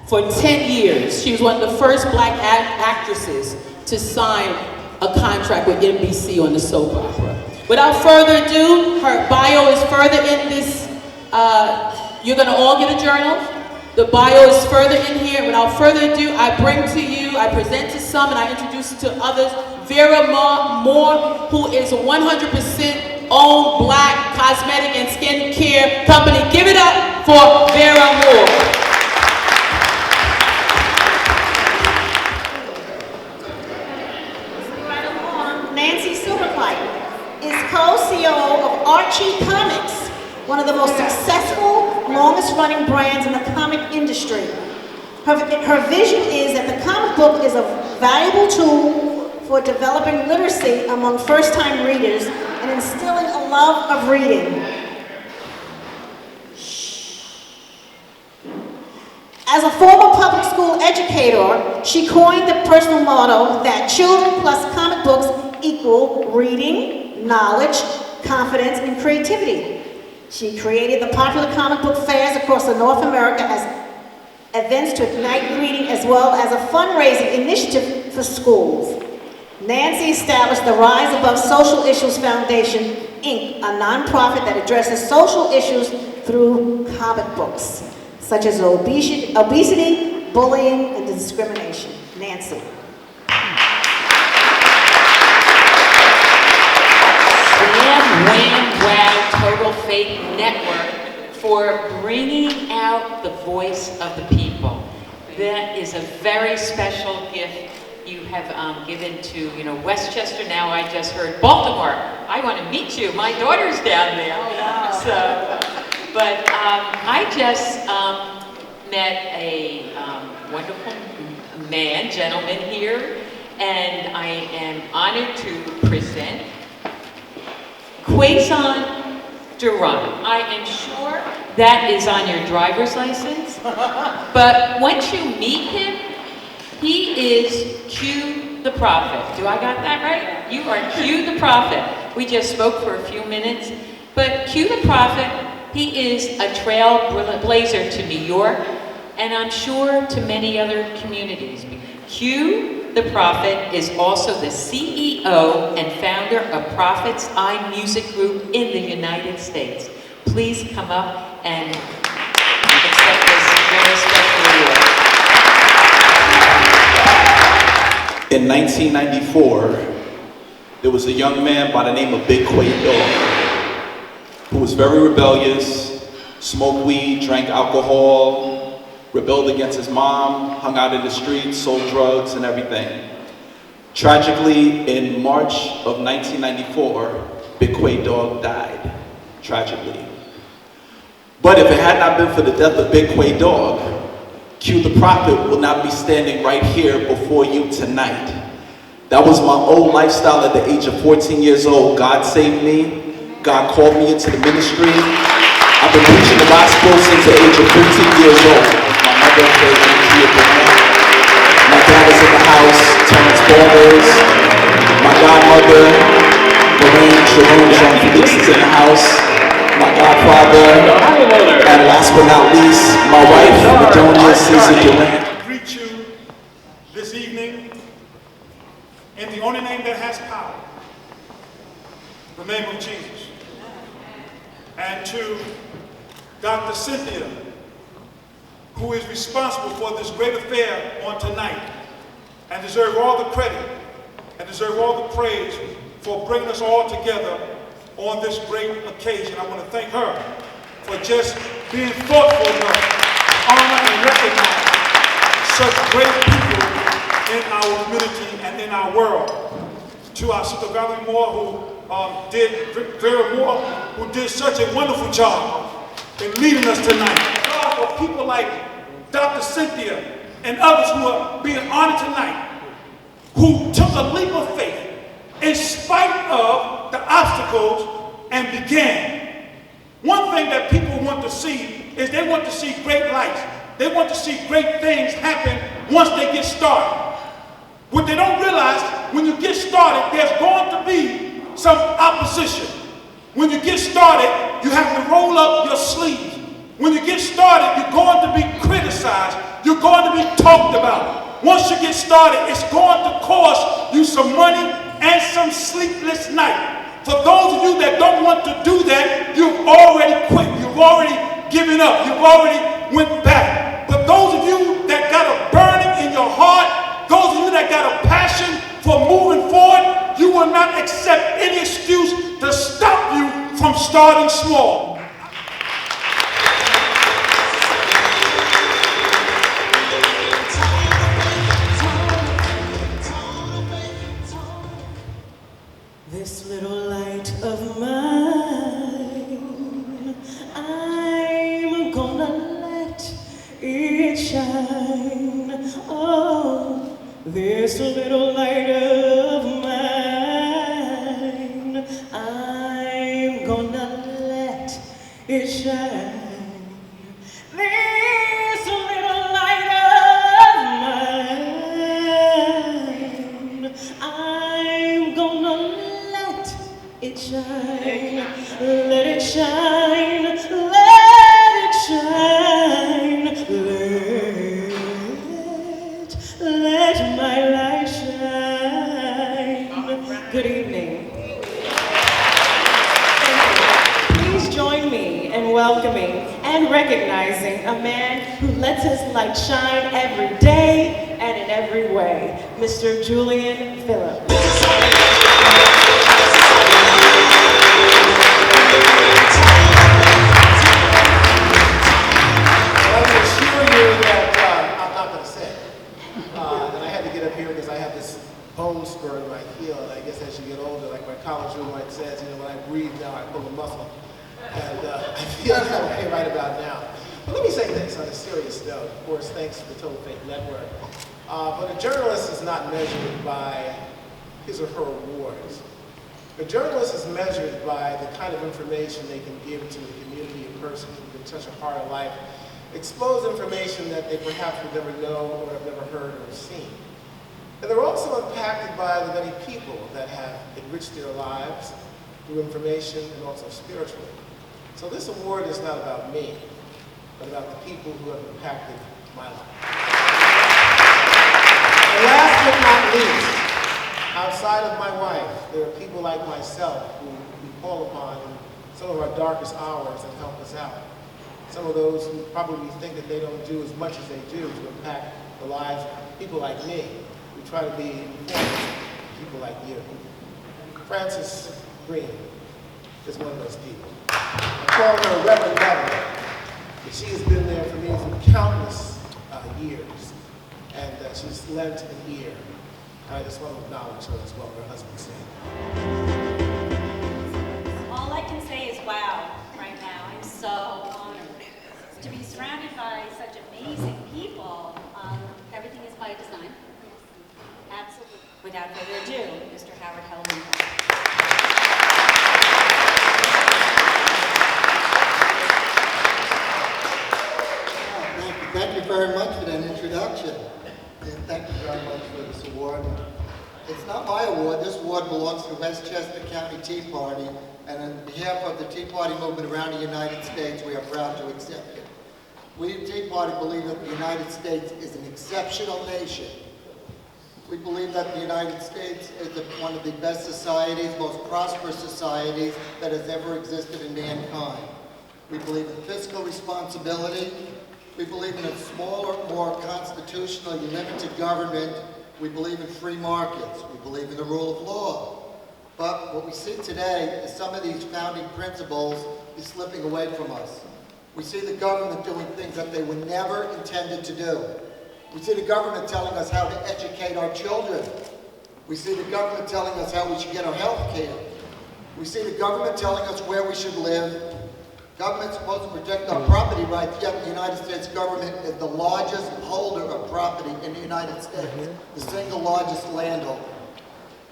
For 10 years, she was one of the first black actresses to sign a contract with NBC on the soap opera. Without further ado, her bio is further in this, you're gonna all get a journal. The bio is further in here. Without further ado, I bring to you, I present to some and I introduce to others, Vera Moore, who is a 100% owned black cosmetic and skincare company. Give it up for Vera Moore. Co-CEO of Archie Comics, one of the most successful, longest-running brands in the comic industry. Her vision is that the comic book is a valuable tool for developing literacy among first-time readers and instilling a love of reading. As a former public school educator, she coined the personal motto that children plus comic books equal reading, knowledge, confidence, and creativity. She created the popular comic book fairs across North America as events to ignite reading as well as a fundraising initiative for schools. Nancy established the Rise Above Social Issues Foundation, Inc., a nonprofit that addresses social issues through comic books, such as obesity, bullying, and discrimination. Nancy. Wham, wow, Total Faith Network for bringing out the voice of the people. That is a very special gift you have given to, Westchester. Now I just heard Baltimore. I want to meet you. My daughter's down there. Oh, wow. So, but I just met a wonderful gentleman here, and I am honored to present Quaison Durant. I am sure that is on your driver's license, but once you meet him, he is Q the Prophet. Do I got that right? You are Q the Prophet. We just spoke for a few minutes, but Q the Prophet, he is a trailblazer to New York, and I'm sure to many other communities. Q the Prophet is also the CEO and founder of Prophet's Eye Music Group in the United States. Please come up and accept this very special award. In 1994, there was a young man by the name of Big Quay Dog who was very rebellious, smoked weed, drank alcohol, rebelled against his mom, hung out in the streets, sold drugs and everything. Tragically, in March of 1994, Big Quay Dog died, tragically. But if it had not been for the death of Big Quay Dog, Q the Prophet will not be standing right here before you tonight. That was my old lifestyle at the age of 14 years old. God saved me. God called me into the ministry. I've been preaching the gospel since the age of 15 years old. My mother played in the TFN. My dad is in the house, Terrence Balders. My godmother, Lorraine Jerome Jean Felix is in the house. My godfather, and last but not least, my wife, Madonia Susan Durant. I greet you this evening in the only name that has power, the name of Jesus. And to Dr. Cynthia, who is responsible for this great affair on tonight, and deserve all the credit and deserve all the praise for bringing us all together on this great occasion. I want to thank her for just being thoughtful enough to honor and recognize such great people in our community and in our world. To our Sister Valerie Moore, Vera Moore, who did such a wonderful job in leading us tonight. God, for people like Dr. Cynthia and others who are being honored tonight, who took a leap of faith in spite of the obstacles and began. One thing that people want to see is they want to see great lights. They want to see great things happen once they get started. What they don't realize, when you get started, there's going to be some opposition. When you get started, you have to roll up your sleeves. When you get started, you're going to be criticized. You're going to be talked about. Once you get started, it's going to cost you some money and some sleepless nights. For those of you that don't want to do that, you've already quit. You've already given up. You've already went back. But those of you that got a burning in your heart, those of you that got a passion for moving forward, you will not accept any excuse to stop you from starting small. This little light of mine, I'm gonna let it shine. Oh, this little light of mine, I'm gonna let it shine. This little light of mine, I'm gonna let it shine. Let it shine. Let it shine. Let my light shine. Good evening. Please join me in welcoming and recognizing a man who lets his light shine every day and in every way, Mr. Julian Phillips. I can assure you that I'm not going to sing. And I had to get up here because I have this bone spur in my heel. And I guess as you get older, like my college roommate says, you know, when I breathe now, I pull a muscle. And I feel that way right about now. But let me say this on a serious note. Of course, thanks to the Total Faith Network. But a journalist is not measured by his or her awards. A journalist is measured by the kind of information they can give to the community of persons who can touch a heart of life, expose information that they perhaps would never know or have never heard or seen. And they're also impacted by the many people that have enriched their lives through information and also spiritually. So this award is not about me, but about the people who have impacted my life. And last but not least, outside of my wife, there are people like myself who we call upon in some of our darkest hours and help us out. Some of those who probably think that they don't do as much as they do to impact the lives of people like me. We try to be people like you. Frances Green is one of those people. I call her Reverend Mother, but she has been there for me for countless years, and she's lent an ear. I just want to acknowledge her as well, her husband said. All I can say is wow right now. I'm so honored to be surrounded by such amazing people. Everything is by design. Absolutely. Without further ado, Mr. Howard Hellman. Thank you very much for that introduction. And thank you very much for this award. It's not my award. This award belongs to the Westchester County Tea Party. And on behalf of the Tea Party movement around the United States, we are proud to accept it. We at Tea Party believe that the United States is an exceptional nation. We believe that the United States is one of the best societies, most prosperous societies that has ever existed in mankind. We believe in fiscal responsibility. We believe in a smaller, more constitutionally limited government. We believe in free markets. We believe in the rule of law. But what we see today is some of these founding principles is slipping away from us. We see the government doing things that they were never intended to do. We see the government telling us how to educate our children. We see the government telling us how we should get our health care. We see the government telling us where we should live. Government's supposed to protect our property rights, yet the United States government is the largest holder of property in the United States, the single largest landholder.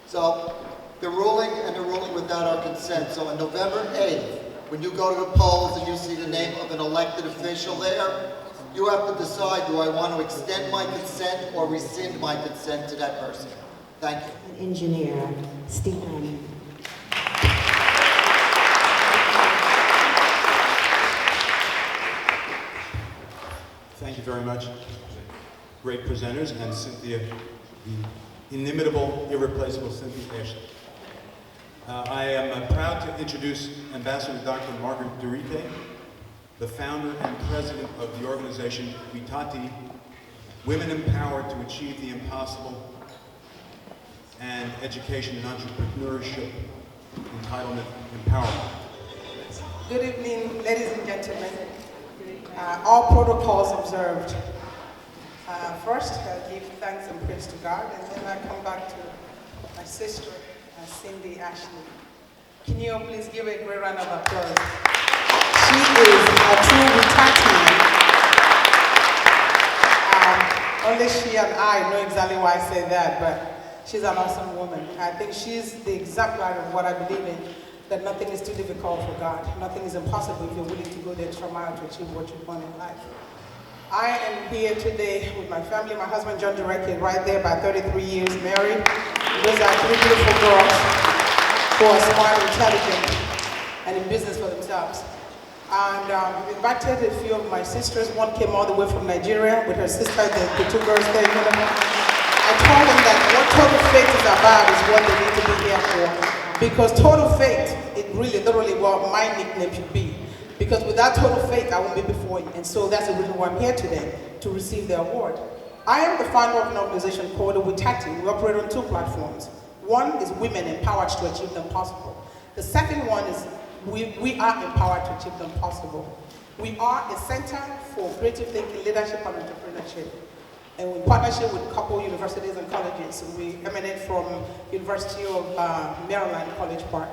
So they're ruling, and they're ruling without our consent. So on November 8th, When you go to the polls and you see the name of an elected official there, you have to decide, do I want to extend my consent or rescind my consent to that person? Thank you. Engineer, Stephen. Thank you very much. Great presenters, and Cynthia, the inimitable, irreplaceable Cynthia Ashley. I am proud to introduce Ambassador Dr. Margaret Durite, the founder and president of the organization Vitati, Women Empowered to Achieve the Impossible, and Education and Entrepreneurship, Entitlement, Empowerment. Good evening, ladies and gentlemen. All protocols observed. First, I give thanks and praise to God, and then I come back to my sister, Cindy Ashley. Can you please give a great round of applause? She is a true Vitati. Only she and I know exactly why I say that, but she's an awesome woman. I think she's the exact light of what I believe in, that nothing is too difficult for God. Nothing is impossible if you're willing to go the extra mile to achieve what you want in life. I am here today with my family, my husband John Dureke, right there by 33 years married. Those are three beautiful girls who are smart, intelligent, and in business for themselves. And I've invited a few of my sisters. One came all the way from Nigeria with her sister, the two girls there. I told them that what total faith is about is what they need to be here for. Because total faith, it really, literally what my nickname should be. Because without total faith, I won't be before you. And so that's the reason why I'm here today, to receive the award. I am the founder of an organization called Vitati. We operate on two platforms. One is women empowered to achieve the impossible. The second one is we are empowered to achieve the impossible. We are a center for creative thinking, leadership, and entrepreneurship. And in partnership with a couple universities and colleges. We emanate from University of Maryland, College Park.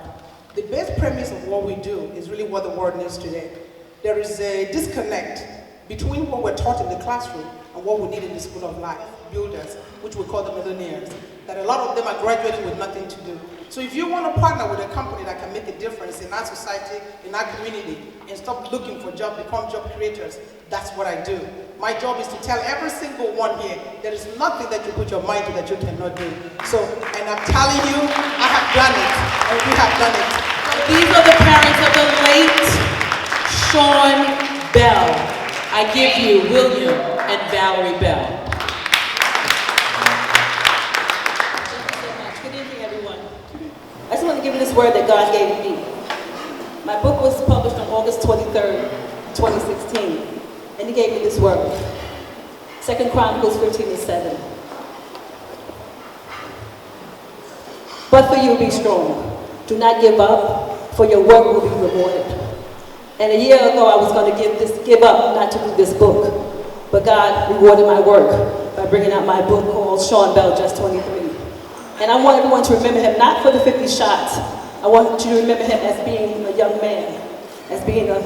The base premise of what we do is really what the world needs today. There is a disconnect between what we're taught in the classroom and what we need in the school of life, builders, which we call the millionaires. That a lot of them are graduating with nothing to do. So if you want to partner with a company that can make a difference in our society, in our community, and stop looking for jobs, become job creators, that's what I do. My job is to tell every single one here, there is nothing that you put your mind to that you cannot do. So, and I'm telling you, I have done it, and we have done it. These are the parents of the late Sean Bell. I give you William and Valerie Bell. Good evening, everyone. I just want to give you this word that God gave me. My book was published on August 23rd, 2016. And he gave me this word. 2 Chronicles 15:7. But for you, be strong. Do not give up, for your work will be rewarded. And a year ago, I was going to give up not to do this book. But God rewarded my work by bringing out my book called Sean Bell, Just 23. And I want everyone to remember him, not for the 50 shots. I want you to remember him as being a young man, as being a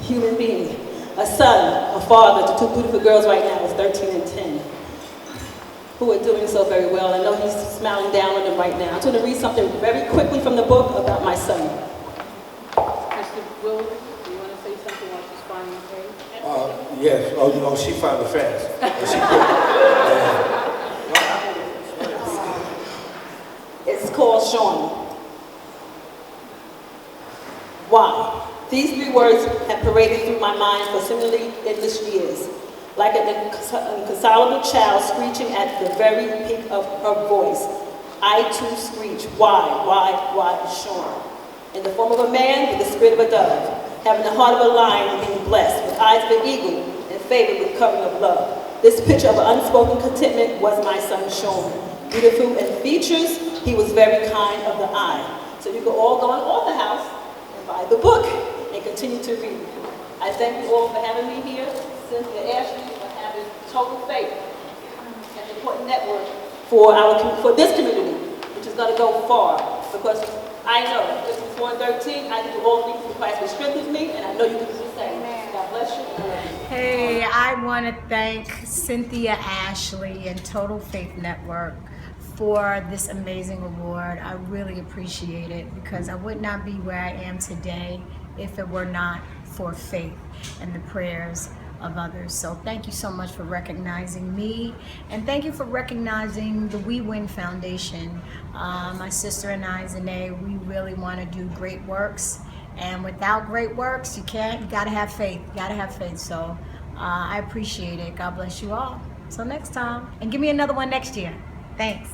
human being. A son, a father to two beautiful girls right now, is 13 and 10, who are doing so very well. I know he's smiling down on them right now. I'm going to read something very quickly from the book about my son. Mr. Will, do you want to say something while she's finding the page? Yes. Oh, she found it fast. It's called Sean. Why? These three words have paraded through my mind for seemingly endless years, like an inconsolable child screeching at the very peak of her voice. I too screech, why, Sean? In the form of a man with the spirit of a dove, having the heart of a lion and being blessed, with eyes of an eagle and favored with covering of love. This picture of unspoken contentment was my son Sean. Beautiful in features, he was very kind of the eye. So you can all go in the house and buy the book and continue to read. I thank you all for having me here. Cynthia Ashley for having total faith and the important network for this community, which is going to go far. Because I know, just before 13, I can do all things through Christ who strengthens me, and I know you can do the same. God bless you. And I love you. Hey, I want to thank Cynthia Ashley and Total Faith Network for this amazing award. I really appreciate it because I would not be where I am today if it were not for faith and the prayers of others. So thank you so much for recognizing me, and thank you for recognizing the We Win Foundation. My sister and I, Zanae, we really want to do great works, and without great works, you gotta have faith. You gotta have faith. So I appreciate it. God bless you all. Till next time, and give me another one next year. Thanks.